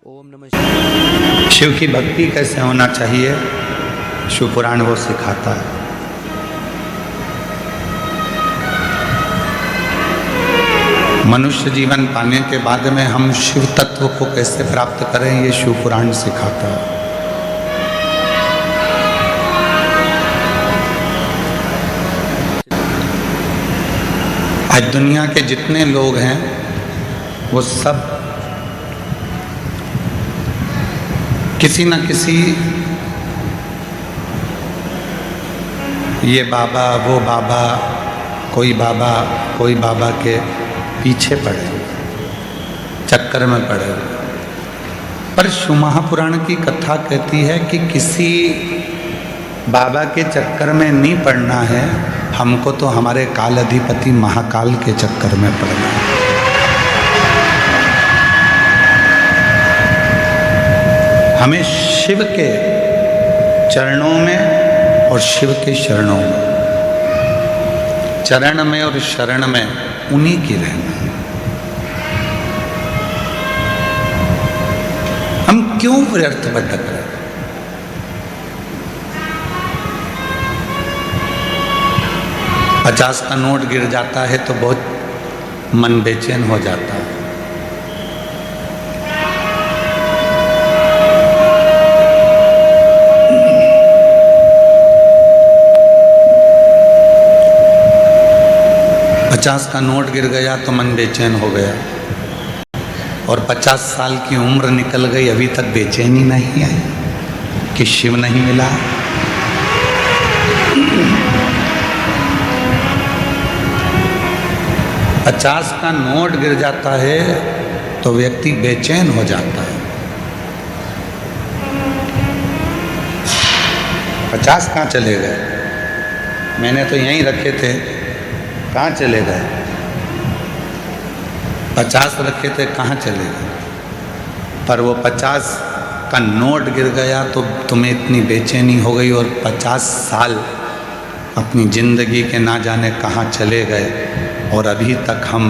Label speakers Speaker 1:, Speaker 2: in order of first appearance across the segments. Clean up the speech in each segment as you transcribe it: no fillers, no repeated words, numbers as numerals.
Speaker 1: ओम नमः।
Speaker 2: शिव की भक्ति कैसे होना चाहिए, शिव पुराण वो सिखाता है। मनुष्य जीवन पाने के बाद में हम शिव तत्व को कैसे प्राप्त करें, ये शिव पुराण सिखाता है। आज दुनिया के जितने लोग हैं वो सब किसी न किसी ये बाबा वो बाबा कोई बाबा के पीछे पड़े, चक्कर में पड़े। पर शिव महापुराण की कथा कहती है कि किसी बाबा के चक्कर में नहीं पड़ना है, हमको तो हमारे काल अधिपति महाकाल के चक्कर में पड़ना है। हमें शिव के चरणों में और शिव के शरणों में, चरण में और शरण में उन्हीं की रहना है। हम क्यों व्यर्थ भटक रहे? $50 का नोट गिर जाता है तो बहुत मन बेचैन हो जाता है। $50 का नोट गिर गया तो मन बेचैन हो गया, और 50 साल की उम्र निकल गई, अभी तक बेचैनी नहीं आई कि शिव नहीं मिला। $50 का नोट गिर जाता है तो व्यक्ति बेचैन हो जाता है। 50 कहाँ चले गए? मैंने तो यहीं रखे थे, कहाँ चले गए? 50 रखे थे, कहाँ चले गए? पर वो 50 का नोट गिर गया तो तुम्हें इतनी बेचैनी हो गई, और 50 साल अपनी जिंदगी के ना जाने कहाँ चले गए, और अभी तक हम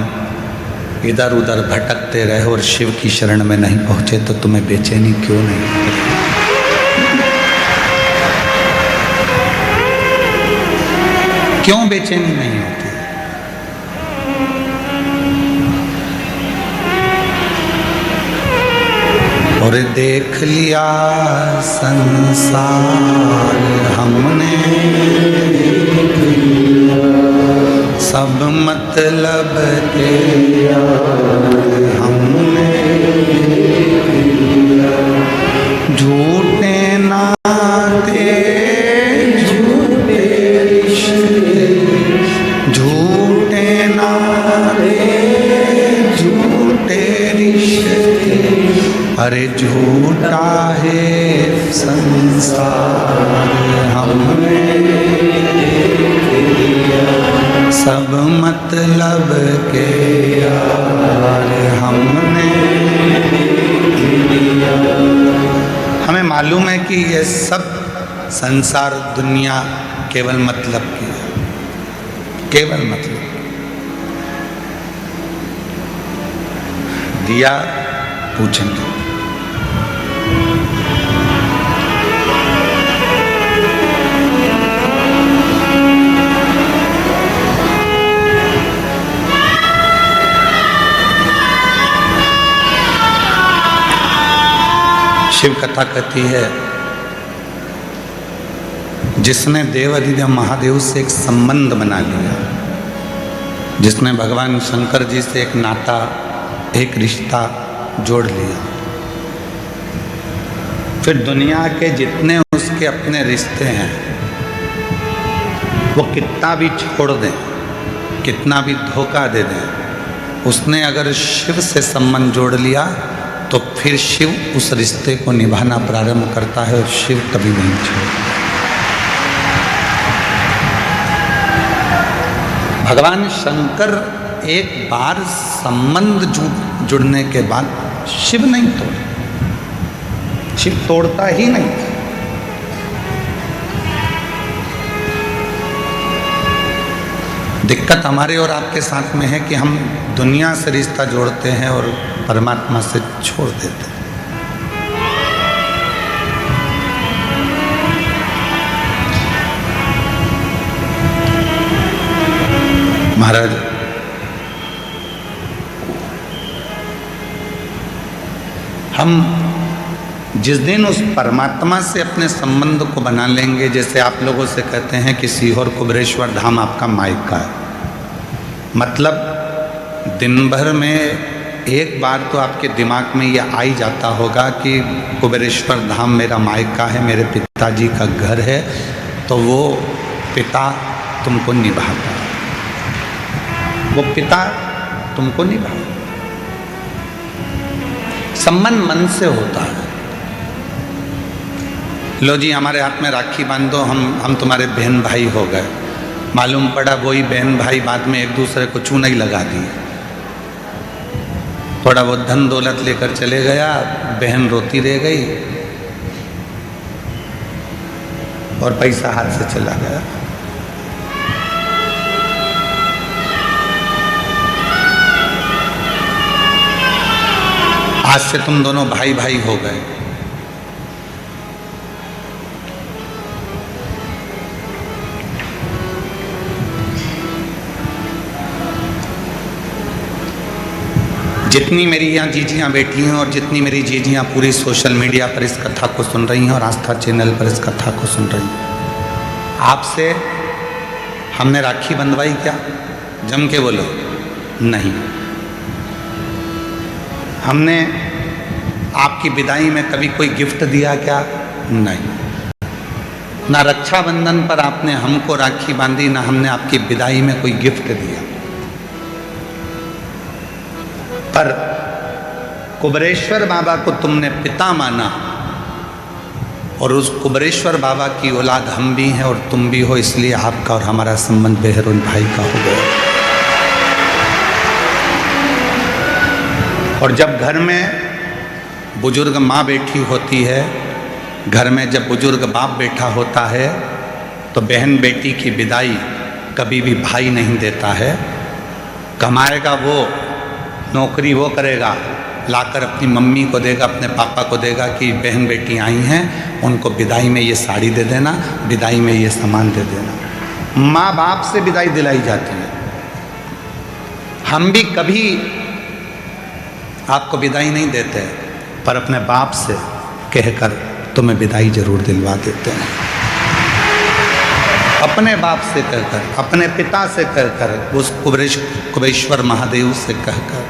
Speaker 2: इधर उधर भटकते रहे और शिव की शरण में नहीं पहुँचे, तो तुम्हें बेचैनी क्यों नहीं हो रही? क्यों बेचैनी नहीं होती? और देख लिया संसार हमने, सब मतलब के हमने, झूठे नाते झूठे रिश्ते, झूठे नाते झूठे रिश्ते, अरे झूठा है संसार हमने, सब मतलब के यार हमने। हमें मालूम है कि ये सब संसार दुनिया केवल मतलब की है, केवल मतलब। दिया पूछेंगे, शिव कथा कहती है, जिसने देव अधिदेव महादेव से एक संबंध बना लिया, जिसने भगवान शंकर जी से एक नाता, एक रिश्ता जोड़ लिया, फिर दुनिया के जितने उसके अपने रिश्ते हैं वो कितना भी छोड़ दें, कितना भी धोखा दे दें, उसने अगर शिव से संबंध जोड़ लिया तो फिर शिव उस रिश्ते को निभाना प्रारंभ करता है, और शिव कभी नहीं छोड़ता। भगवान शंकर एक बार संबंध जुड़ने के बाद शिव नहीं तोड़े, शिव तोड़ता ही नहीं था। दिक्कत हमारे और आपके साथ में है कि हम दुनिया से रिश्ता जोड़ते हैं और परमात्मा से छोड़ देते हैं। महाराज, हम जिस दिन उस परमात्मा से अपने संबंध को बना लेंगे, जैसे आप लोगों से कहते हैं कि सीहोर कुबेरेश्वर धाम आपका मायका है, मतलब दिन भर में एक बार तो आपके दिमाग में ये आ ही जाता होगा कि कुबेरेश्वर धाम मेरा मायका है, मेरे पिताजी का घर है, तो वो पिता तुमको निभाता है, वो पिता तुमको निभाता। संबंध मन से होता है। लो जी, हमारे हाथ में राखी बांध दो, हम तुम्हारे बहन भाई हो गए। मालूम पड़ा वही बहन भाई बाद में एक दूसरे को चूना ही लगा दिए। थोड़ा वो धन दौलत लेकर चले गया, बहन रोती रह गई और पैसा हाथ से चला गया। आज से तुम दोनों भाई भाई हो गए। जितनी मेरी यहाँ जीजियाँ बैठी हैं और जितनी मेरी जीजियाँ पूरी सोशल मीडिया पर इस कथा को सुन रही हैं और आस्था चैनल पर इस कथा को सुन रही हैं, आपसे हमने राखी बंधवाई क्या? जम के बोलो। नहीं। हमने आपकी विदाई में कभी कोई गिफ्ट दिया क्या? नहीं। ना रक्षाबंधन पर आपने हमको राखी बांधी, ना हमने आपकी विदाई में कोई गिफ्ट दिया। पर कुबेरेश्वर बाबा को तुमने पिता माना और उस कुबेरेश्वर बाबा की औलाद हम भी हैं और तुम भी हो, इसलिए आपका और हमारा संबंध बहरोन भाई का हो गया। और जब घर में बुजुर्ग माँ बैठी होती है, घर में जब बुजुर्ग बाप बैठा होता है, तो बहन बेटी की विदाई कभी भी भाई नहीं देता है। कमाएगा वो, नौकरी वो करेगा, लाकर अपनी मम्मी को देगा, अपने पापा को देगा कि बहन बेटी आई हैं, उनको विदाई में ये साड़ी दे देना, विदाई में ये सामान दे देना। माँ बाप से विदाई दिलाई जाती है। हम भी कभी आपको विदाई नहीं देते, पर अपने बाप से कहकर तुम्हें विदाई जरूर दिलवा देते हैं। अपने बाप से कहकर, अपने पिता से कहकर, उस कुबेरेश्वर महादेव से कहकर,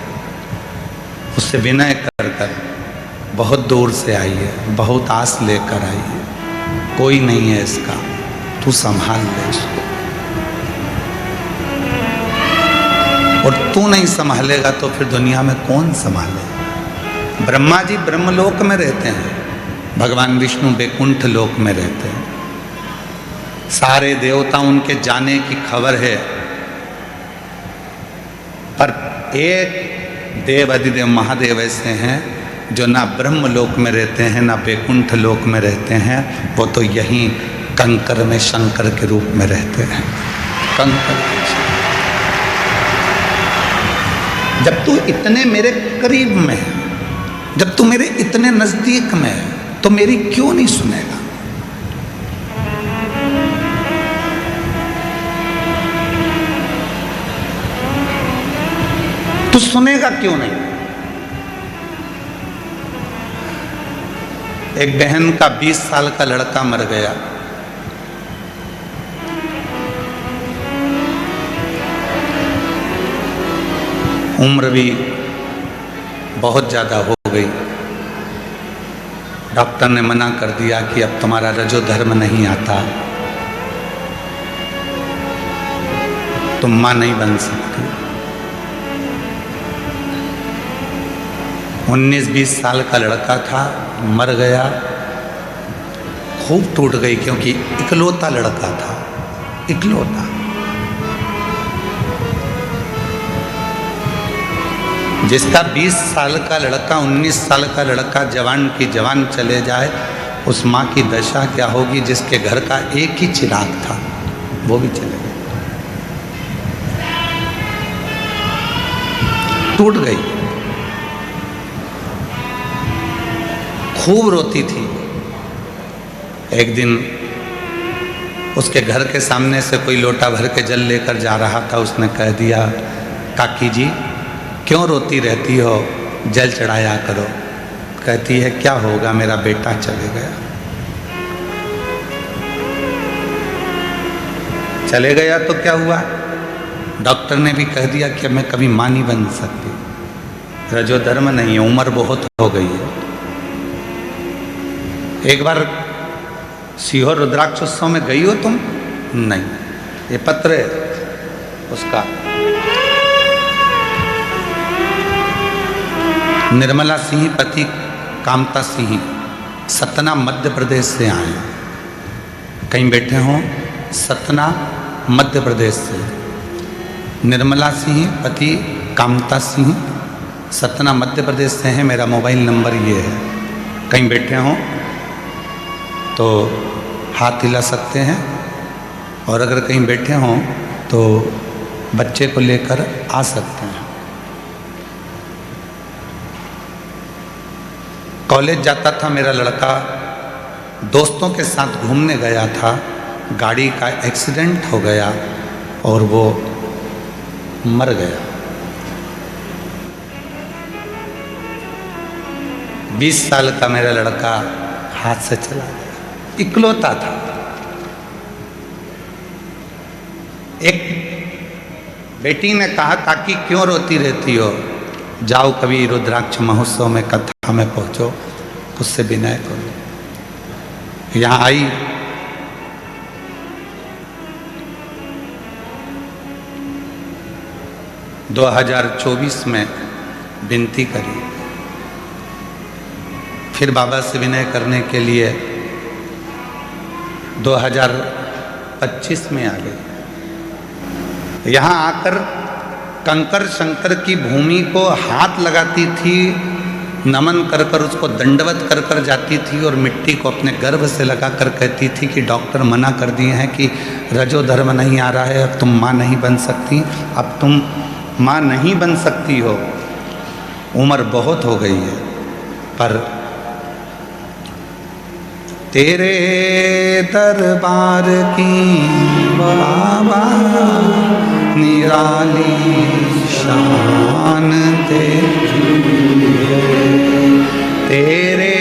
Speaker 2: उससे विनय कर कर, बहुत दूर से आई है, बहुत आस लेकर आई है, कोई नहीं है इसका, तू संभाल ले इसको। और तू नहीं संभालेगा तो फिर दुनिया में कौन संभाले? ब्रह्मा जी ब्रह्मलोक में रहते हैं, भगवान विष्णु बैकुंठ लोक में रहते हैं, सारे देवता उनके जाने की खबर है, पर एक देव अधिदेव महादेव ऐसे हैं जो ना ब्रह्म लोक में रहते हैं ना बैकुंठ लोक में रहते हैं, वो तो यहीं कंकर में शंकर के रूप में रहते हैं। कंकर। जब तू इतने मेरे करीब में है, जब तू मेरे इतने नजदीक में है, तो मेरी क्यों नहीं सुनेगा? तू सुनेगा क्यों नहीं? एक बहन का 20 साल का लड़का मर गया। उम्र भी बहुत ज़्यादा हो गई। डॉक्टर ने मना कर दिया कि अब तुम्हारा रजो धर्म नहीं आता, तुम मां नहीं बन सकती। 19-20 साल का लड़का था, मर गया। खूब टूट गई, क्योंकि इकलौता लड़का था, इकलौता। जिसका 20 साल का लड़का, 19 साल का लड़का जवान की जवान चले जाए, उस माँ की दशा क्या होगी जिसके घर का एक ही चिराग था, वो भी चले गए। टूट गई। खूब रोती थी। एक दिन उसके घर के सामने से कोई लोटा भर के जल लेकर जा रहा था। उसने कह दिया, काकी जी क्यों रोती रहती हो, जल चढ़ाया करो। कहती है, क्या होगा, मेरा बेटा चले गया। चले गया तो क्या हुआ, डॉक्टर ने भी कह दिया कि मैं कभी मां नहीं बन सकती, रजोधर्म नहीं है, उम्र बहुत हो गई है। एक बार सीहोर रुद्राक्ष उत्सव में गई हो तुम? नहीं, ये पत्र है उसका। निर्मला सिंह पति कामता सिंह सतना मध्य प्रदेश से आए। कहीं बैठे हों, सतना मध्य प्रदेश से। निर्मला सिंह पति कामता सिंह सतना मध्य प्रदेश से हैं। मेरा मोबाइल नंबर ये है। कहीं बैठे हों तो हाथ हिला सकते हैं, और अगर कहीं बैठे हों तो बच्चे को लेकर आ सकते हैं। कॉलेज जाता था मेरा लड़का, दोस्तों के साथ घूमने गया था, गाड़ी का एक्सीडेंट हो गया और वो मर गया। 20 साल का मेरा लड़का हाथ से चला गया, इकलौता था। एक बेटी ने कहा, काकी क्यों रोती रहती हो, जाओ कभी रुद्राक्ष महोत्सव में कथा में पहुंचो, उससे विनय करो। यहाँ आई, - 2024 में विनती करी, फिर बाबा से विनय करने के लिए 2025 में आ गई। यहाँ आकर कंकर शंकर की भूमि को हाथ लगाती थी, नमन कर कर उसको दंडवत कर कर जाती थी, और मिट्टी को अपने गर्भ से लगा कर कहती थी कि डॉक्टर मना कर दिए हैं कि रजोधर्म नहीं आ रहा है, अब तुम माँ नहीं बन सकती, अब तुम माँ नहीं बन सकती हो, उम्र बहुत हो गई है। पर तेरे दरबार की बाबा निराली शान देखी है, तेरे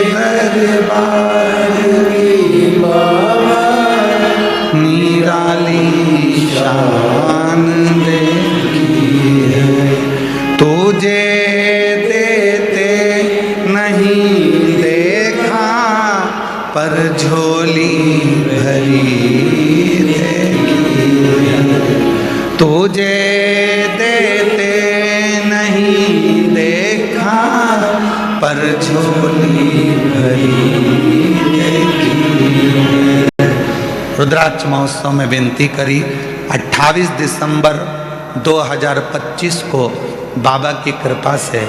Speaker 2: दरबार की बाबा निराली शान देखी है। तुझे देते नहीं देखा, पर झोली भरी देखी है। तुझे देते नहीं देखा, पर झोली भरी देखी है। रुद्राक्ष महोत्सव में विनती करी। 28 दिसंबर 2025 को बाबा की कृपा से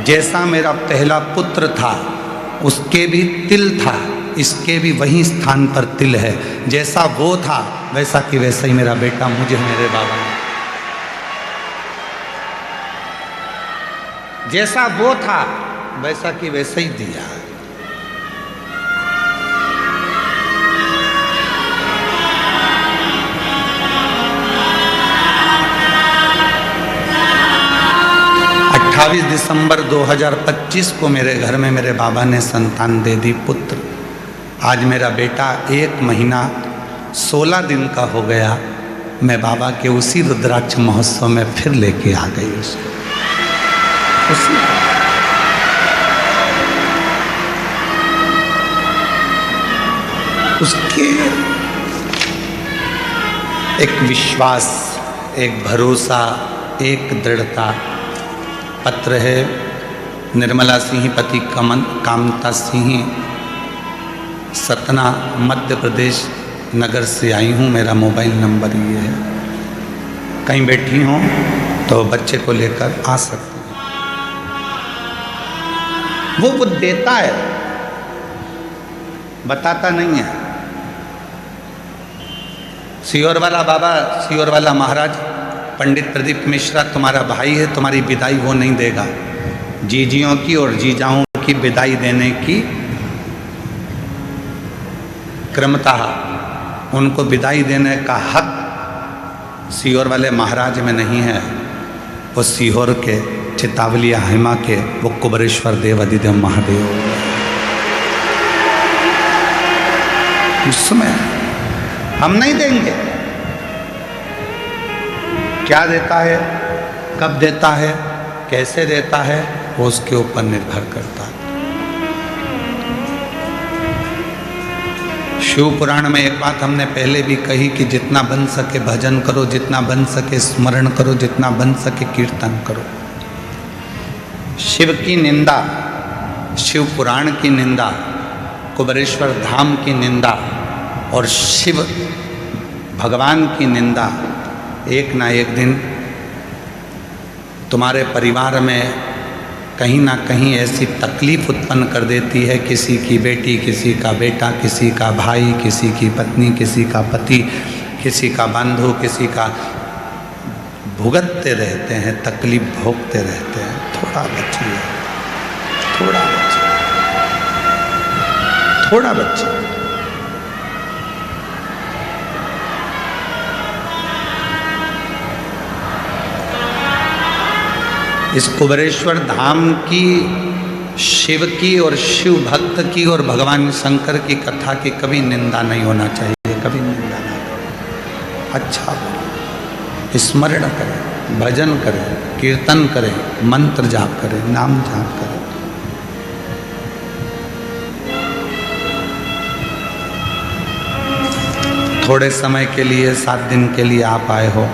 Speaker 2: जैसा मेरा पहला पुत्र था, उसके भी तिल था, इसके भी वही स्थान पर तिल है। जैसा वो था वैसा कि वैसा ही मेरा बेटा मुझे मेरे बाबा ने, जैसा वो था वैसा कि वैसा ही दिया। दिसंबर 2025 को मेरे घर में मेरे बाबा ने संतान दे दी, पुत्र। आज मेरा बेटा 1 महीना 16 दिन का हो गया। मैं बाबा के उसी रुद्राक्ष महोत्सव में फिर लेके आ गई उसको, उसी उसके एक विश्वास, एक भरोसा, एक दृढ़ता। पत्र है निर्मला सिंह पति कामता सिंह, सतना मध्य प्रदेश नगर से आई हूँ। मेरा मोबाइल नंबर ये है। कहीं बैठी हूँ तो बच्चे को लेकर आ सकते हैं। वो देता है, बताता नहीं है। सीहोर वाला बाबा, सीहोर वाला महाराज पंडित प्रदीप मिश्रा तुम्हारा भाई है, तुम्हारी विदाई वो नहीं देगा। जीजियों की और जीजाओं की विदाई देने की क्रमता उनको विदाई देने का हक सीहोर वाले महाराज में नहीं है। वो सीहोर के चितावलिया हिमा के वो कुबरेश्वर देव अधिदेव महादेव, उसमें हम नहीं देंगे। क्या देता है, कब देता है, कैसे देता है, वो उसके ऊपर निर्भर करता है। शिव पुराण में एक बात हमने पहले भी कही कि जितना बन सके भजन करो, जितना बन सके स्मरण करो, जितना बन सके कीर्तन करो। शिव की निंदा, शिव पुराण की निंदा, कुबरेश्वर धाम की निंदा और शिव भगवान की निंदा एक ना एक दिन तुम्हारे परिवार में कहीं ना कहीं ऐसी तकलीफ उत्पन्न कर देती है। किसी की बेटी, किसी का बेटा, किसी का भाई, किसी की पत्नी, किसी का पति, किसी का बंधु, किसी का भुगतते रहते हैं, तकलीफ भोगते रहते हैं। थोड़ा बचिए, थोड़ा बचिए, थोड़ा बचिए। इस कुबरेश्वर धाम की, शिव की और शिव भक्त की और भगवान शंकर की कथा की कभी निंदा नहीं होना चाहिए, कभी निंदा ना करें। अच्छा बोलो, स्मरण करें, भजन करें, कीर्तन करें, मंत्र जाप करें, नाम जाप करें। थोड़े समय के लिए, 7 दिन के लिए आप आए हो,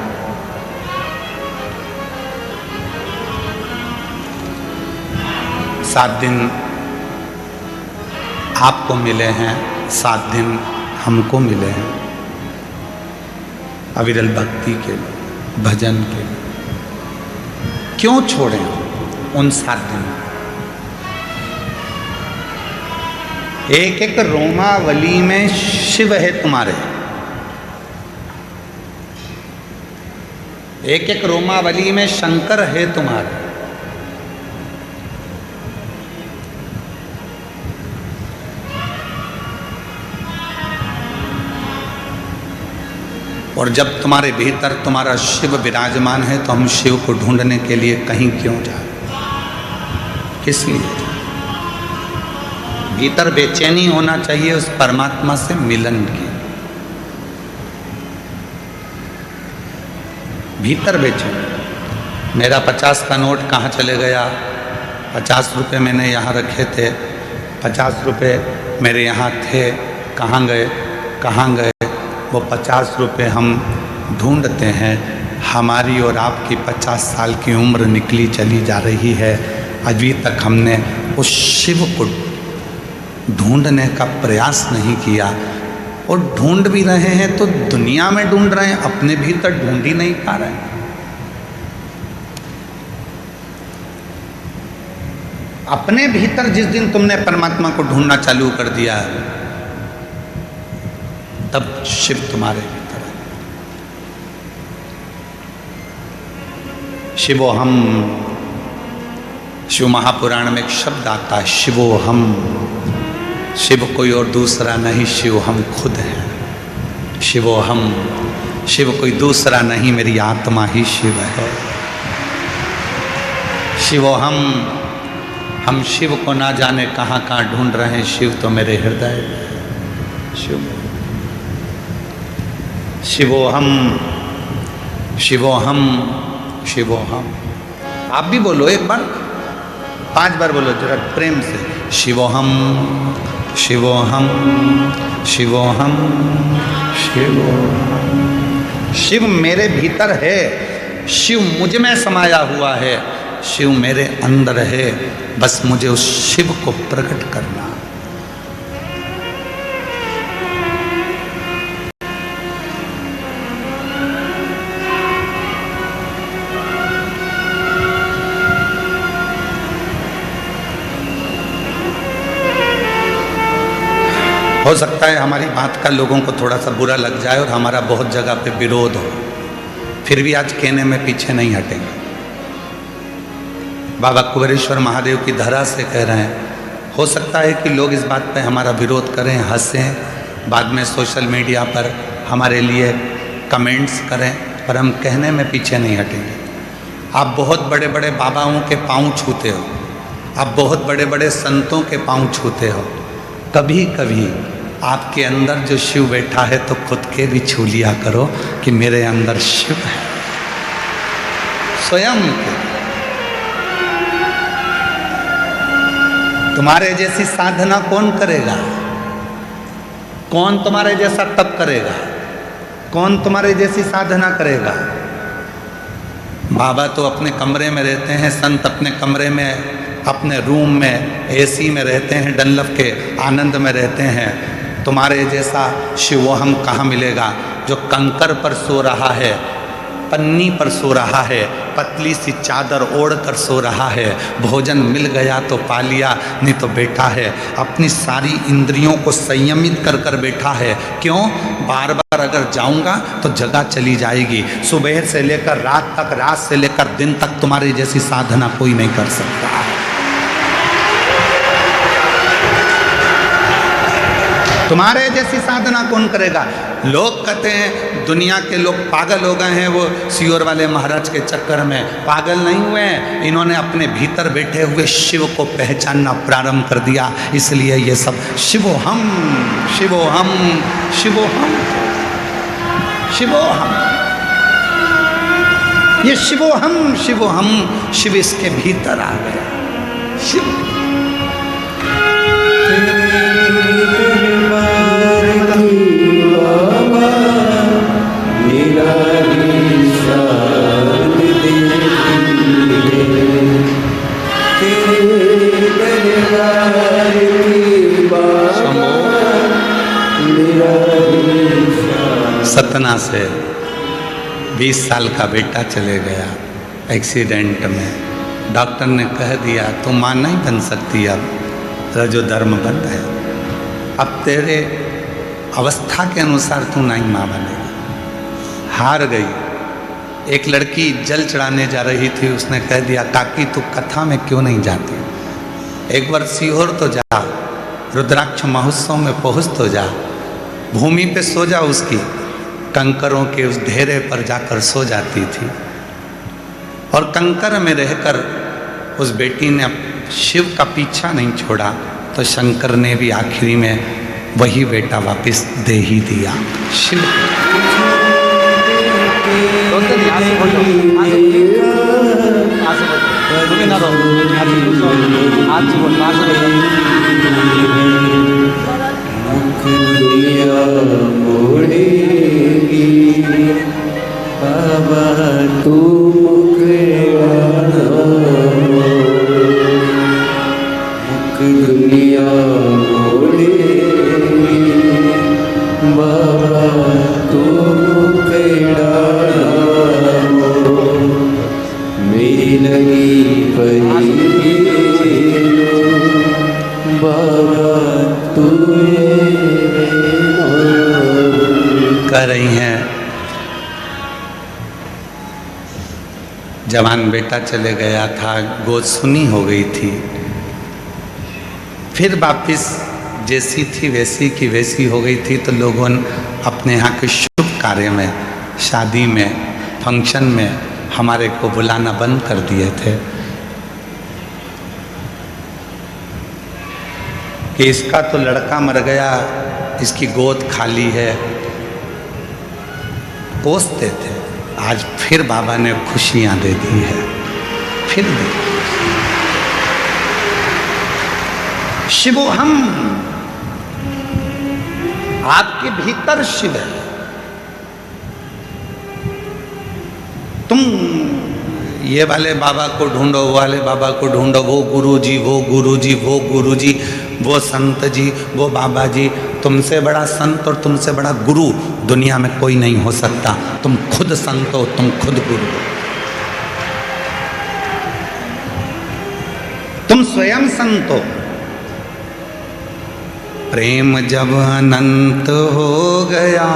Speaker 2: 7 दिन आपको मिले हैं, 7 दिन हमको मिले हैं अविरल भक्ति के लिए, भजन के लिए। क्यों छोड़ें उन 7 दिन? एक एक रोमावली में शिव है तुम्हारे, एक एक रोमावली में शंकर है तुम्हारे। और जब तुम्हारे भीतर तुम्हारा शिव विराजमान है तो हम शिव को ढूंढने के लिए कहीं क्यों जाए? किस लिए? भीतर बेचैनी होना चाहिए उस परमात्मा से मिलन की। भीतर बेचैनी। मेरा 50 का नोट कहाँ चले गया? 50 रुपये मैंने यहाँ रखे थे, 50 रुपये मेरे यहाँ थे, कहाँ गए, कहाँ गए? वो 50 रुपये हम ढूंढते हैं। हमारी और आपकी 50 साल की उम्र निकली चली जा रही है, अभी तक हमने उस शिव को ढूंढने का प्रयास नहीं किया। और ढूंढ भी रहे हैं तो दुनिया में ढूंढ रहे हैं, अपने भीतर ढूंढ ही नहीं पा रहे हैं। अपने भीतर जिस दिन तुमने परमात्मा को ढूंढना चालू कर दिया है, तब शिव तुम्हारे भीतर है। शिवोहम, शिव महापुराण में एक शब्द आता है, शिवोहम। शिव कोई और दूसरा नहीं, शिव हम खुद हैं। शिवोहम, शिव कोई दूसरा नहीं, मेरी आत्मा ही शिव है। शिवोहम, हम शिव को ना जाने कहाँ कहाँ ढूंढ रहे हैं, शिव तो मेरे हृदय में। शिव शिवोहम, शिवोहम, शिवोहम। आप भी बोलो एक बार, 5 बार बोलो जरा प्रेम से। शिवोहम, शिवोहम, शिवोहम, शिवोहम। शिव मेरे भीतर है, शिव मुझ में समाया हुआ है, शिव मेरे अंदर है। बस मुझे उस शिव को प्रकट करना। हो सकता है हमारी बात का लोगों को थोड़ा सा बुरा लग जाए और हमारा बहुत जगह पे विरोध हो, फिर भी आज कहने में पीछे नहीं हटेंगे। बाबा कुबरेश्वर महादेव की धरा से कह रहे हैं। हो सकता है कि लोग इस बात पे हमारा विरोध करें, हंसें, बाद में सोशल मीडिया पर हमारे लिए कमेंट्स करें, पर हम कहने में पीछे नहीं हटेंगे। आप बहुत बड़े बड़े बाबाओं के पाँव छूते हो, आप बहुत बड़े बड़े संतों के पाँव छूते हो, कभी कभी आपके अंदर जो शिव बैठा है तो खुद के भी छू लिया करो कि मेरे अंदर शिव है, स्वयं के। तुम्हारे जैसी साधना कौन करेगा? कौन तुम्हारे जैसा तप करेगा? कौन तुम्हारे जैसी साधना करेगा? बाबा तो अपने कमरे में रहते हैं, संत अपने कमरे में, अपने रूम में एसी में रहते हैं, डनलप के आनंद में रहते हैं। तुम्हारे जैसा शिवोहम कहाँ मिलेगा जो कंकर पर सो रहा है, पन्नी पर सो रहा है, पतली सी चादर ओढ़ कर सो रहा है। भोजन मिल गया तो पा लिया, नहीं तो बैठा है अपनी सारी इंद्रियों को संयमित कर कर बैठा है। क्यों? बार बार अगर जाऊंगा तो जगह चली जाएगी। सुबह से लेकर रात तक, रात से लेकर दिन तक तुम्हारी जैसी साधना कोई नहीं कर सकता। तुम्हारे जैसी साधना कौन करेगा? लोग कहते हैं दुनिया के लोग पागल हो गए हैं, वो सियोर वाले महाराज के चक्कर में। पागल नहीं हुए, इन्होंने अपने भीतर बैठे हुए शिव को पहचानना प्रारंभ कर दिया, इसलिए ये सब शिवोहम शिवोहम शिवोहम शिवोहम, ये शिवोहम शिवोहम, शिव इसके भीतर आ गया। शिव सतना से 20 साल का बेटा चले गया एक्सीडेंट में। डॉक्टर ने कह दिया तू माँ नहीं बन सकती, अब रजो धर्म बंद है, अब तेरे अवस्था के अनुसार तू नहीं माँ बनेगा। हार गई। एक लड़की जल चढ़ाने जा रही थी, उसने कह दिया काकी तू कथा में क्यों नहीं जाती, एक बार सीहोर तो जा, रुद्राक्ष महोत्सव में पहुँच तो जा, भूमि पे सो जा, उसकी कंकरों के उस ढेरे पर जाकर सो जाती थी। और कंकर में रहकर उस बेटी ने शिव का पीछा नहीं छोड़ा, तो शंकर ने भी आखिरी में वही बेटा वापस दे ही दिया। शिव
Speaker 1: बाबा तू मुख दुनिया मोड़ेगी, बाबा तू मुख मेरी लगी परी, बाबा तू
Speaker 2: कह रही हैं जवान बेटा चले गया था, गोद सुनी हो गई थी, फिर वापिस जैसी थी वैसी की वैसी हो गई थी। तो लोगों ने अपने यहाँ के शुभ कार्य में, शादी में, फंक्शन में हमारे को बुलाना बंद कर दिए थे कि इसका तो लड़का मर गया, इसकी गोद खाली है, कोसते थे। आज फिर बाबा ने खुशियां दे दी है, फिर दे। शिवोहम, आपके भीतर शिव है। तुम ये वाले बाबा को ढूंढो, वो वाले बाबा को ढूंढो, वो गुरुजी, वो गुरुजी, वो गुरुजी, वो संत जी, वो बाबा जी। तुमसे बड़ा संत और तुमसे बड़ा गुरु दुनिया में कोई नहीं हो सकता। तुम खुद संत हो, तुम खुद गुरु हो, तुम स्वयं संत हो। प्रेम जब अनंत हो गया,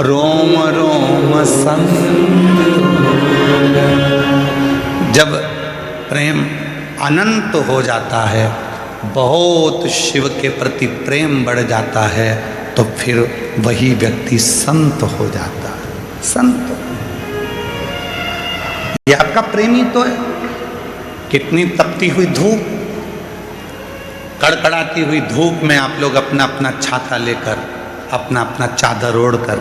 Speaker 2: रोम रोम संत हो गया। जब प्रेम अनंत हो जाता है बहुत शिव के प्रति प्रेम बढ़ जाता है, तो फिर वही व्यक्ति संत हो जाता है। संत ये आपका प्रेमी तो है। कितनी तपती हुई धूप, कड़कड़ाती हुई धूप में आप लोग अपना अपना छाता लेकर, अपना अपना चादर ओढ़कर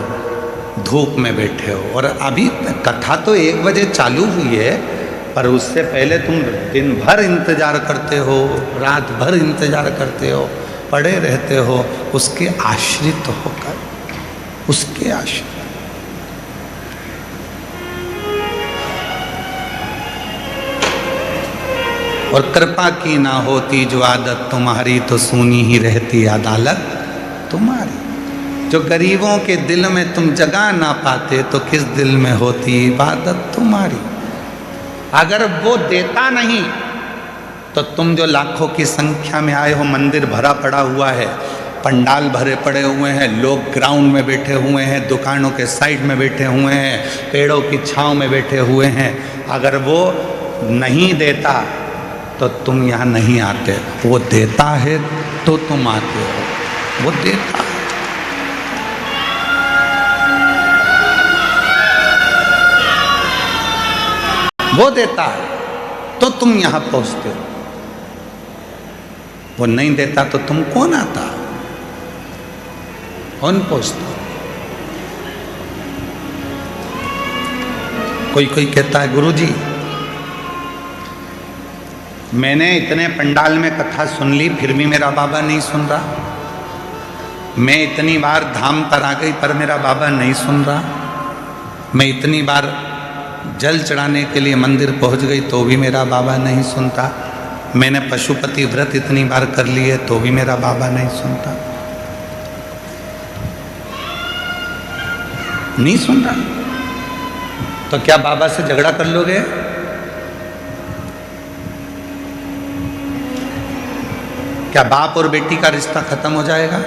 Speaker 2: धूप में बैठे हो, और अभी कथा तो 1 बजे चालू हुई है, पर उससे पहले तुम दिन भर इंतजार करते हो, रात भर इंतजार करते हो, पड़े रहते हो उसके आश्रित होकर, उसके आश्रित। और कृपा की ना होती जो आदत तुम्हारी, तो सुनी ही रहती अदालत तुम्हारी। जो गरीबों के दिल में तुम जगा ना पाते, तो किस दिल में होती इबादत तुम्हारी। अगर वो देता नहीं तो तुम जो लाखों की संख्या में आए हो, मंदिर भरा पड़ा हुआ है, पंडाल भरे पड़े हुए हैं, लोग ग्राउंड में बैठे हुए हैं, दुकानों के साइड में बैठे हुए हैं, पेड़ों की छांव में बैठे हुए हैं, अगर वो नहीं देता तो तुम यहाँ नहीं आते। वो देता है तो तुम आते हो, वो देता है। वो देता है तो तुम यहाँ पहुँचते हो, वो नहीं देता तो तुम कौन आता, कौन पहुँचता। कोई कोई कहता है गुरुजी मैंने इतने पंडाल में कथा सुन ली, फिर भी मेरा बाबा नहीं सुन रहा। मैं इतनी बार धाम पर आ गई पर मेरा बाबा नहीं सुन रहा। मैं इतनी बार जल चढ़ाने के लिए मंदिर पहुंच गई तो भी मेरा बाबा नहीं सुनता। मैंने पशुपति व्रत इतनी बार कर लिए तो भी मेरा बाबा नहीं सुनता। नहीं सुन रहा तो क्या बाबा से झगड़ा कर लोगे? क्या बाप और बेटी का रिश्ता खत्म हो जाएगा?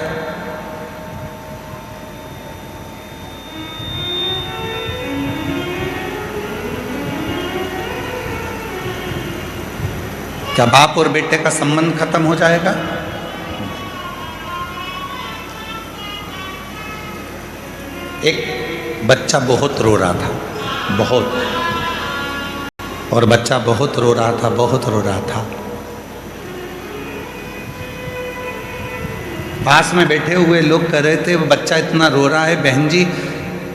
Speaker 2: क्या बाप और बेटे का संबंध खत्म हो जाएगा? एक बच्चा बहुत रो रहा था, बहुत, और बच्चा बहुत रो रहा था, बहुत रो रहा था। पास में बैठे हुए लोग कह रहे थे वो बच्चा इतना रो रहा है, बहन जी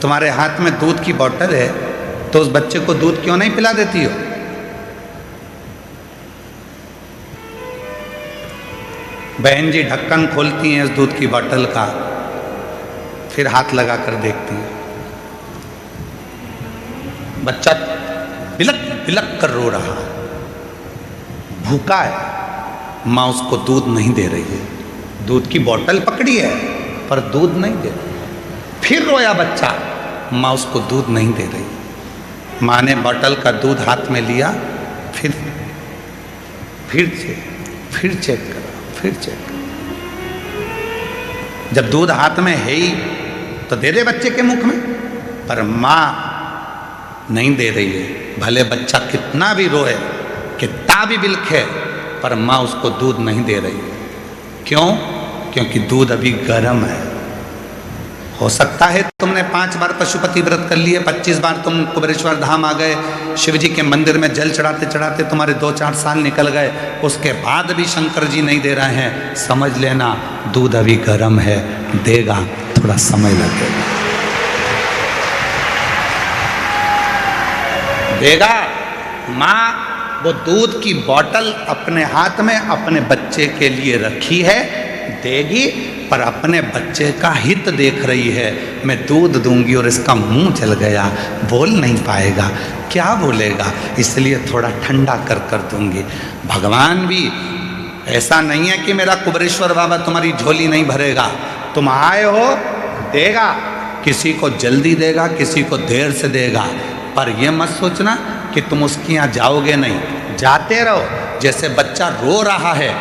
Speaker 2: तुम्हारे हाथ में दूध की बोतल है तो उस बच्चे को दूध क्यों नहीं पिला देती हो? बहन जी ढक्कन खोलती हैं इस दूध की बोतल का, फिर हाथ लगा कर देखती हैं। बच्चा बिलक बिलक कर रो रहा, भूखा है, माँ उसको दूध नहीं दे रही है। दूध की बोतल पकड़ी है पर दूध नहीं दे रही। फिर रोया बच्चा, माँ उसको दूध नहीं दे रही। माँ ने बोतल का दूध हाथ में लिया, फिर चेक करा, फिर चेक करा। जब दूध हाथ में है ही तो दे दे बच्चे के मुख में, पर माँ नहीं दे रही है। भले बच्चा कितना भी रोए, कितना भी बिलखे, पर माँ उसको दूध नहीं दे रही है। क्यों? क्योंकि दूध अभी गर्म है। हो सकता है तुमने 5 बार पशुपति व्रत कर लिए, 25 बार तुम कुबेरेश्वर धाम आ गए, शिव जी के मंदिर में जल चढ़ाते चढ़ाते तुम्हारे 2-4 साल निकल गए, उसके बाद भी शंकर जी नहीं दे रहे हैं। समझ लेना दूध अभी गर्म है, देगा, थोड़ा समय लगेगा, देगा। माँ वो दूध की बोतल अपने हाथ में अपने बच्चे के लिए रखी है, देगी, पर अपने बच्चे का हित देख रही है। मैं दूध दूंगी और इसका मुंह जल गया, बोल नहीं पाएगा, क्या बोलेगा, इसलिए थोड़ा ठंडा कर कर दूंगी। भगवान भी ऐसा नहीं है कि मेरा कुबेरेश्वर बाबा तुम्हारी झोली नहीं भरेगा। तुम आए हो, देगा, किसी को जल्दी देगा, किसी को देर से देगा, पर यह मत सोचना कि तुम उसके यहाँ जाओगे नहीं। जाते रहो। जैसे बच्चा रो रहा है,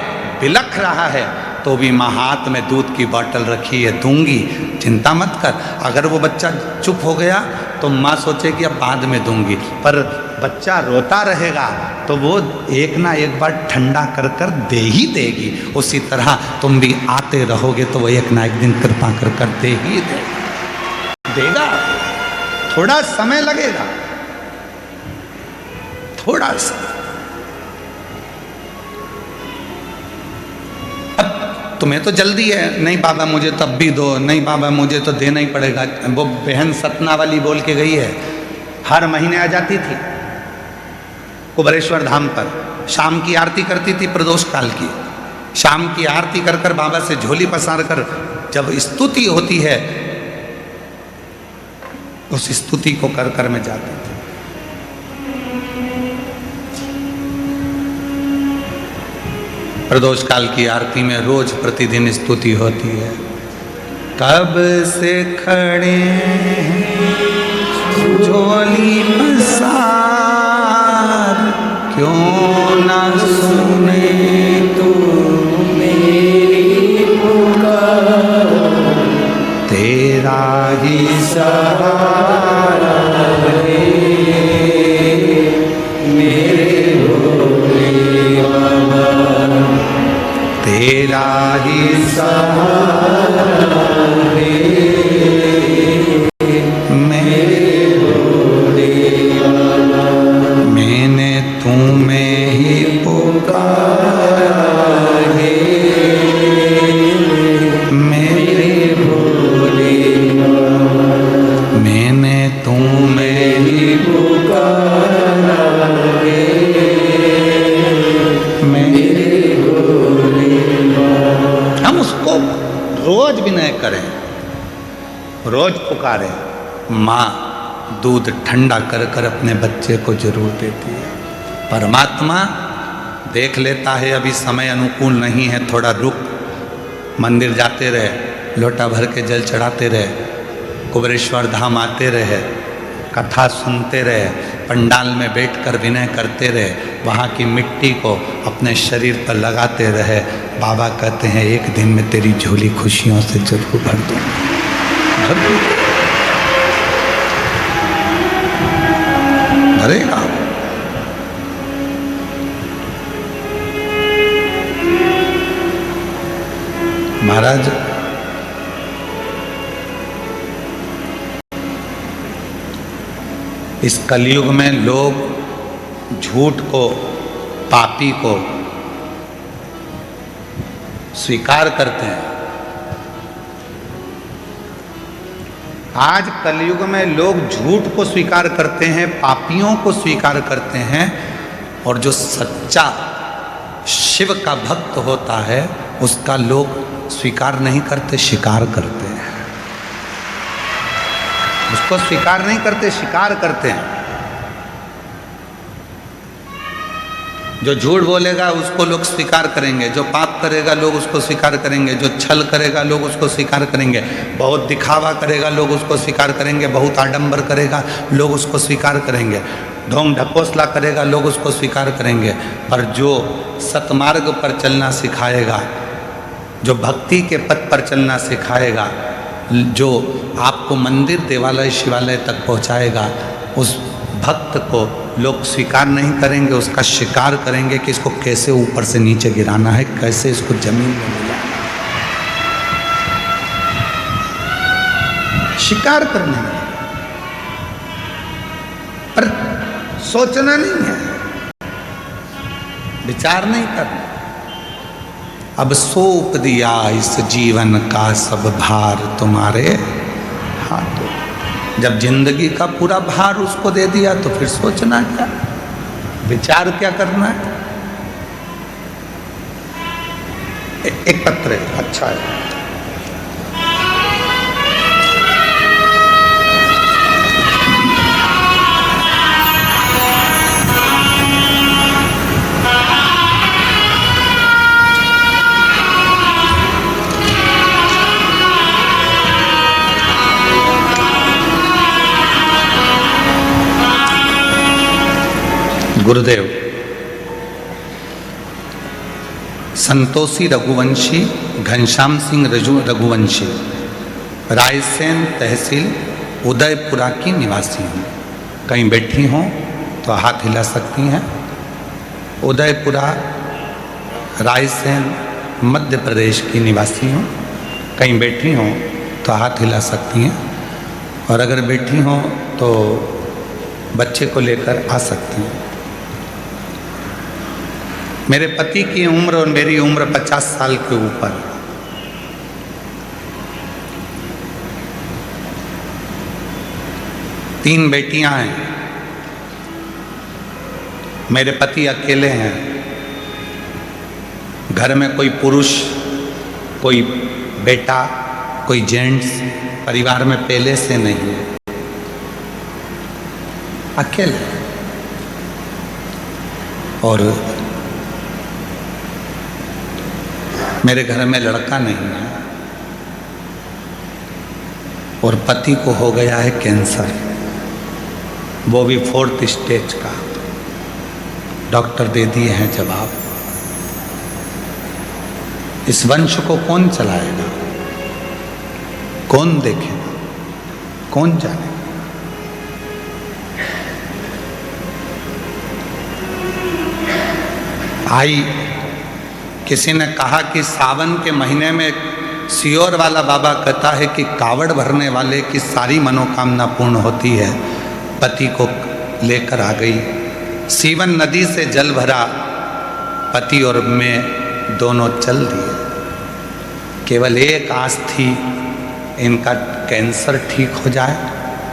Speaker 2: बिलख रहा है, तो भी माँ हाथ में दूध की बोतल रखी है, दूंगी, चिंता मत कर। अगर वो बच्चा चुप हो गया तो माँ सोचे कि अब बाद में दूंगी, पर बच्चा रोता रहेगा तो वो एक ना एक बार ठंडा कर कर दे ही देगी। उसी तरह तुम भी आते रहोगे तो वो एक ना एक दिन कृपा कर कर दे ही देगा। थोड़ा समय लगेगा, थोड़ा सा। अब तुम्हें तो जल्दी है, नहीं बाबा मुझे तब भी दो, नहीं बाबा मुझे तो देना ही पड़ेगा। वो बहन सतना वाली बोल के गई है, हर महीने आ जाती थी कुबरेश्वर धाम पर, शाम की आरती करती थी, प्रदोष काल की शाम की आरती कर कर बाबा से झोली पसार कर जब स्तुति होती है उस स्तुति को कर कर में जाती थी। प्रदोष काल की आरती में रोज प्रतिदिन स्तुति होती है। कब से खड़े हैं झोली पसार, क्यों ना सुने
Speaker 1: तू मेरी पुकार,
Speaker 2: तेरा ही
Speaker 1: सहारा है मेरे भोले बाबा,
Speaker 2: तेरा ही
Speaker 1: सहारा है मेरे भोले बाबा।
Speaker 2: मैंने तुम्हें ही
Speaker 1: पुकारा है मेरे भोले बाबा,
Speaker 2: मैंने तुम्हें ही
Speaker 1: पुकारा है
Speaker 2: मेरे
Speaker 1: भोले बाबा।
Speaker 2: हम उसको रोज विनय करें, रोज पुकारें। माँ दूध ठंडा कर कर अपने बच्चे को जरूर देती है। परमात्मा देख लेता है अभी समय अनुकूल नहीं है, थोड़ा रुक, मंदिर जाते रहे, लोटा भर के जल चढ़ाते रहे, कुबरेश्वर धाम आते रहे, कथा सुनते रहे, पंडाल में बैठकर विनय करते रहे, वहाँ की मिट्टी को अपने शरीर पर लगाते रहे। बाबा कहते हैं एक दिन में तेरी झोली खुशियों से जरूर भर दूंगा, भरेगा। महाराज इस कलयुग में लोग झूठ को, पापी को स्वीकार करते हैं। आज कलयुग में लोग झूठ को स्वीकार करते हैं, पापियों को स्वीकार करते हैं, और जो सच्चा शिव का भक्त होता है उसका लोग स्वीकार नहीं करते, शिकार करते हैं। उसको स्वीकार नहीं करते, शिकार करते हैं। जो झूठ बोलेगा उसको लोग स्वीकार करेंगे, जो पाप करेगा लोग उसको स्वीकार करेंगे, जो छल करेगा लोग उसको स्वीकार करेंगे, बहुत दिखावा करेगा लोग उसको स्वीकार करेंगे, बहुत आडंबर करेगा लोग उसको स्वीकार करेंगे, ढोंग ढकोसला करेगा लोग उसको स्वीकार करेंगे। पर जो सतमार्ग पर चलना सिखाएगा, जो भक्ति के पथ पर चलना सिखाएगा, जो आपको मंदिर देवालय शिवालय तक पहुंचाएगा, उस भक्त को लोग स्वीकार नहीं करेंगे, उसका शिकार करेंगे कि इसको कैसे ऊपर से नीचे गिराना है, कैसे इसको जमीन में मिलाना है, शिकार करने में। पर सोचना नहीं है, विचार नहीं करना। अब सौंप दिया इस जीवन का सब भार तुम्हारे हाथों। जब जिंदगी का पूरा भार उसको दे दिया तो फिर सोचना क्या, विचार क्या करना है। एक पत्र है, अच्छा है। गुरुदेव संतोषी रघुवंशी घनश्याम सिंह रघुवंशी, रायसेन तहसील उदयपुरा की निवासी हूँ। कहीं बैठी हों तो हाथ हिला सकती हैं। उदयपुरा रायसेन मध्य प्रदेश की निवासी हूँ। कहीं बैठी हों तो हाथ हिला सकती हैं, और अगर बैठी हों तो बच्चे को लेकर आ सकती हैं। मेरे पति की उम्र और मेरी उम्र 50 साल के ऊपर। तीन बेटियां हैं। मेरे पति अकेले हैं। घर में कोई पुरुष, कोई बेटा, कोई जेंट्स परिवार में पहले से नहीं है, अकेले। और मेरे घर में लड़का नहीं है, और पति को हो गया है कैंसर, वो भी 4th स्टेज का। डॉक्टर दे दिए हैं जवाब। इस वंश को कौन चलाएगा, कौन देखेगा, कौन जानेगा? आई किसी ने कहा कि सावन के महीने में सियोर वाला बाबा कहता है कि कावड़ भरने वाले की सारी मनोकामना पूर्ण होती है। पति को लेकर आ गई, सीवन नदी से जल भरा, पति और मैं दोनों चल दिए। केवल एक आस थी, इनका कैंसर ठीक हो जाए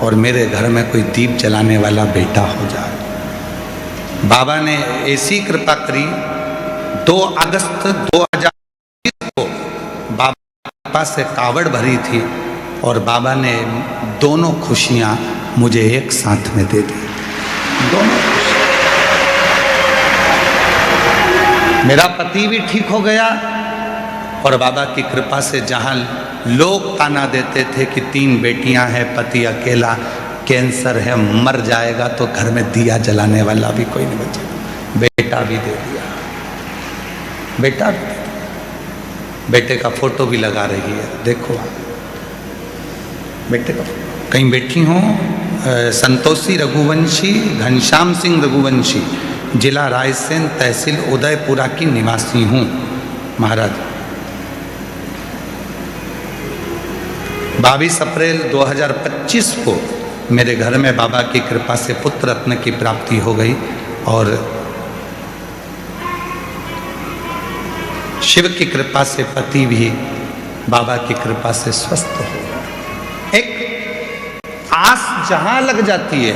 Speaker 2: और मेरे घर में कोई दीप जलाने वाला बेटा हो जाए। बाबा ने ऐसी कृपा करी। 2 अगस्त 2020 को बाबा से कावड़ भरी थी, और बाबा ने दोनों खुशियां मुझे एक साथ में दे दी। दोनों मेरा पति भी ठीक हो गया, और बाबा की कृपा से जहां लोग ताना देते थे कि 3 बेटियां हैं, पति अकेला, कैंसर है, मर जाएगा, तो घर में दिया जलाने वाला भी कोई नहीं बचा। बेटा भी दे दिया, बेटा भी दे दिया। बेटे का फोटो भी लगा रही है, देखो आप बेटे का। कहीं बैठी हूँ। संतोषी रघुवंशी घनश्याम सिंह रघुवंशी, जिला रायसेन तहसील उदयपुरा की निवासी हूँ। महाराज 22 अप्रैल 2025 को मेरे घर में बाबा की कृपा से पुत्र रत्न की प्राप्ति हो गई, और शिव की कृपा से पति भी बाबा की कृपा से स्वस्थ हो गया। एक आस जहां लग जाती है,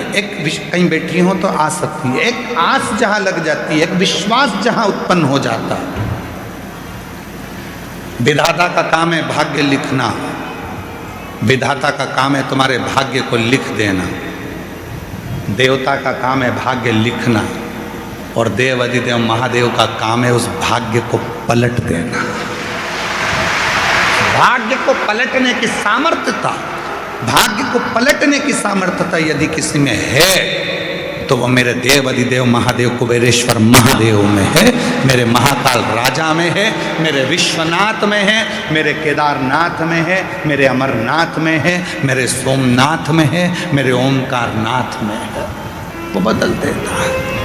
Speaker 2: कहीं बैठी हो तो आ सकती है, एक आस जहां लग जाती है, एक विश्वास जहां उत्पन्न हो जाता है। विधाता का काम है भाग्य लिखना, विधाता का काम है तुम्हारे भाग्य को लिख देना, देवता का काम है भाग्य लिखना, और देव अधिदेव महादेव का काम है उस भाग्य को पलट देना। भाग्य को पलटने की सामर्थ्यता, भाग्य को पलटने की सामर्थ्यता यदि किसी में है तो वो मेरे देव अधिदेव महादेव कुबेरेश्वर महादेव में है, मेरे महाकाल राजा में है, मेरे विश्वनाथ में है, मेरे केदारनाथ में है, मेरे अमरनाथ में है, मेरे सोमनाथ में है, मेरे ओमकार नाथ में है। वो बदल देता है।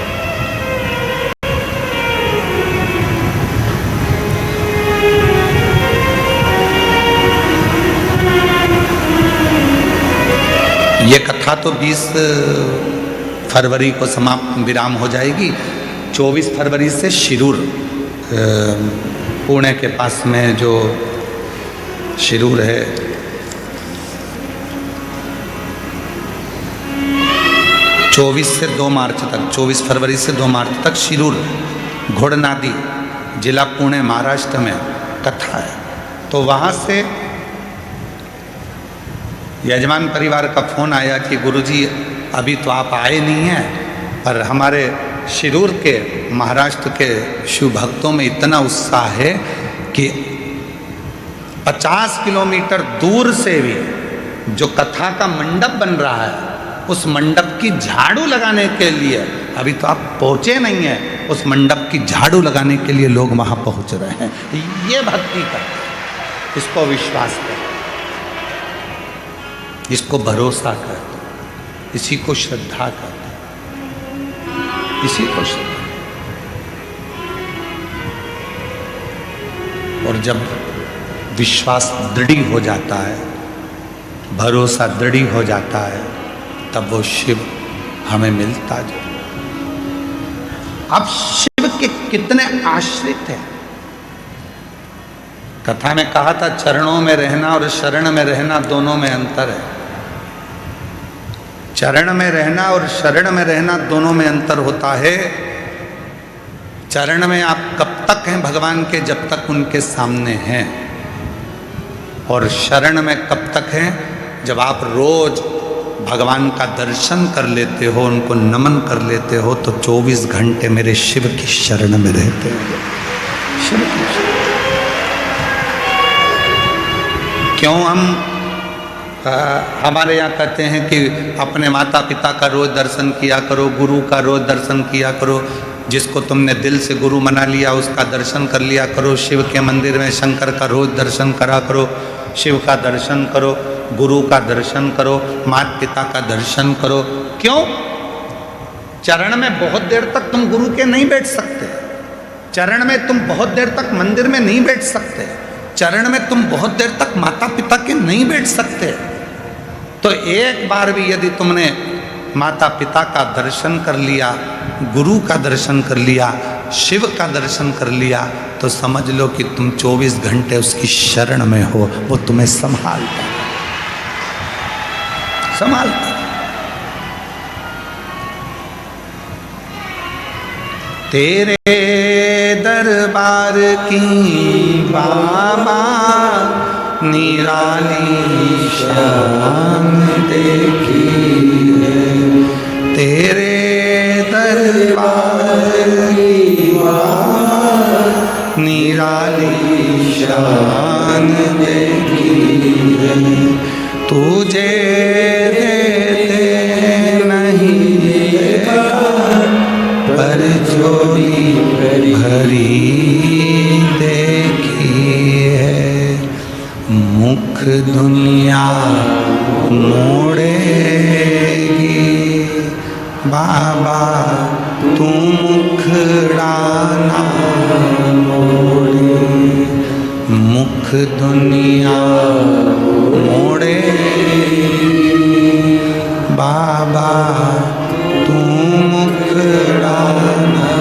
Speaker 2: ये कथा तो 20 फरवरी को समाप्त विराम हो जाएगी। 24 फरवरी से शिरूर, पुणे के पास में जो शिरूर है, चौबीस से 2 मार्च तक, 24 फरवरी से 2 मार्च तक शिरूर घोड़नादी, जिला पुणे, महाराष्ट्र में कथा है। तो वहाँ से यजमान परिवार का फ़ोन आया कि गुरुजी अभी तो आप आए नहीं हैं, पर हमारे शिरूर के, महाराष्ट्र के शिव भक्तों में इतना उत्साह है कि 50 किलोमीटर दूर से भी जो कथा का मंडप बन रहा है, उस मंडप की झाड़ू लगाने के लिए अभी तो आप पहुँचे नहीं हैं, उस मंडप की झाड़ू लगाने के लिए लोग वहां पहुंच रहे हैं। ये भक्ति करते हैं, इसको विश्वास करते हैं, इसको भरोसा करते हैं, इसी को श्रद्धा करते हैं, इसी को श्रद्धा। और जब विश्वास दृढ़ हो जाता है, भरोसा दृढ़ हो जाता है, तब वो शिव हमें मिलता जाए। अब शिव के कितने आश्रित हैं। कथा में कहा था चरणों में रहना और शरण में रहना दोनों में अंतर है। चरण में रहना और शरण में रहना दोनों में अंतर होता है। चरण में आप कब तक हैं भगवान के, जब तक उनके सामने हैं। और शरण में कब तक हैं, जब आप रोज भगवान का दर्शन कर लेते हो, उनको नमन कर लेते हो, तो 24 घंटे मेरे शिव की शरण में रहते हो। शिव की शरण। क्यों हम हमारे यहाँ कहते हैं कि अपने माता पिता का रोज दर्शन किया करो, गुरु का रोज दर्शन किया करो, जिसको तुमने दिल से गुरु मना लिया उसका दर्शन कर लिया करो, शिव के मंदिर में शंकर का रोज दर्शन करा करो, शिव का दर्शन करो, गुरु का दर्शन करो, माता पिता का दर्शन करो। क्यों? चरण में बहुत देर तक तुम गुरु के नहीं बैठ सकते, चरण में तुम बहुत देर तक मंदिर में नहीं बैठ सकते, चरण में तुम बहुत देर तक माता पिता के नहीं बैठ सकते। तो एक बार भी यदि तुमने माता पिता का दर्शन कर लिया, गुरु का दर्शन कर लिया, शिव का दर्शन कर लिया, तो समझ लो कि तुम 24 घंटे उसकी शरण में हो। वो तुम्हें संभालता संभालता। तेरे दरबार की बाबा निराली शान देखी है, तेरे दरबार की बाबा निराली शान देखी है। तुझे देते नहीं देगा, पर झोली भरी देखी है। मुख दुनिया मोड़ेगी, बाबा तू मुखड़ा ना मोड़े। मुख दुनिया मोड़ेगी, बाबा तू मुखड़ा ना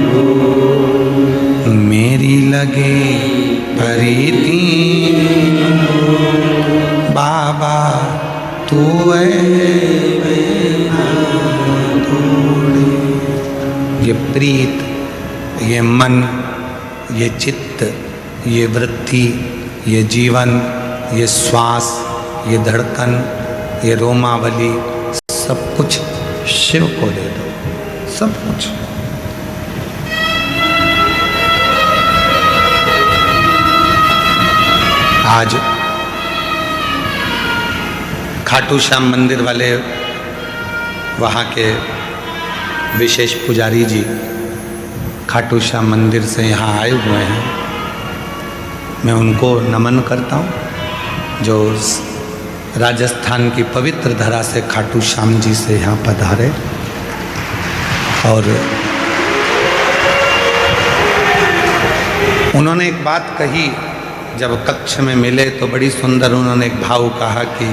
Speaker 2: मोड़े। मेरी लगे प्रीति बाबा तू ये प्रीत, ये मन, ये चित्त, ये वृत्ति, ये जीवन, ये श्वास, ये धड़कन, ये रोमावली, सब कुछ शिव को दे दो, सब कुछ। आज खाटू श्याम मंदिर वाले वहाँ के विशेष पुजारी जी खाटू श्याम मंदिर से यहाँ आए हुए हैं। मैं उनको नमन करता हूँ जो राजस्थान की पवित्र धरा से खाटू श्याम जी से यहाँ पधारे। और उन्होंने एक बात कही, जब कक्ष में मिले तो बड़ी सुंदर उन्होंने एक भाव कहा कि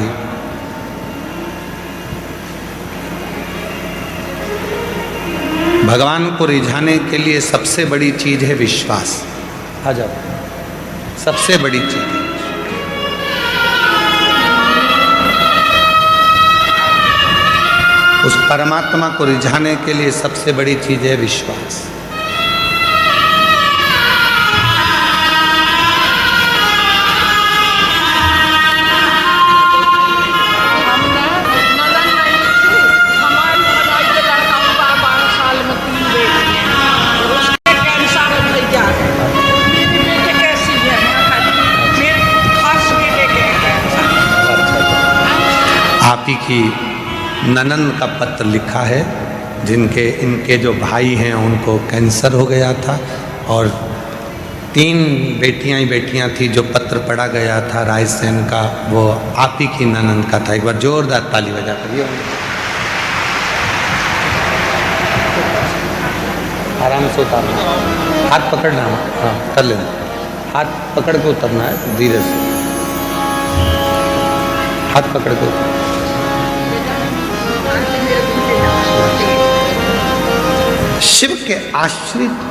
Speaker 2: भगवान को रिझाने के लिए सबसे बड़ी चीज है विश्वास। आ जाओ, सबसे बड़ी चीज है। उस परमात्मा को रिझाने के लिए सबसे बड़ी चीज है विश्वास। आप ही की ननन का पत्र लिखा है इनके जो भाई हैं उनको कैंसर हो गया था, और 3 बेटियां ही बेटियां थी। जो पत्र पढ़ा गया था रायसेन का, वो आप ही की ननंद का था। एक बार जोरदार ताली बजा करिए। आराम से उतारना, हाथ पकड़ना, हाँ कर लेना, हाथ पकड़ के उतरना है, धीरे से हाथ पकड़ के उतरना। शिव के आश्रित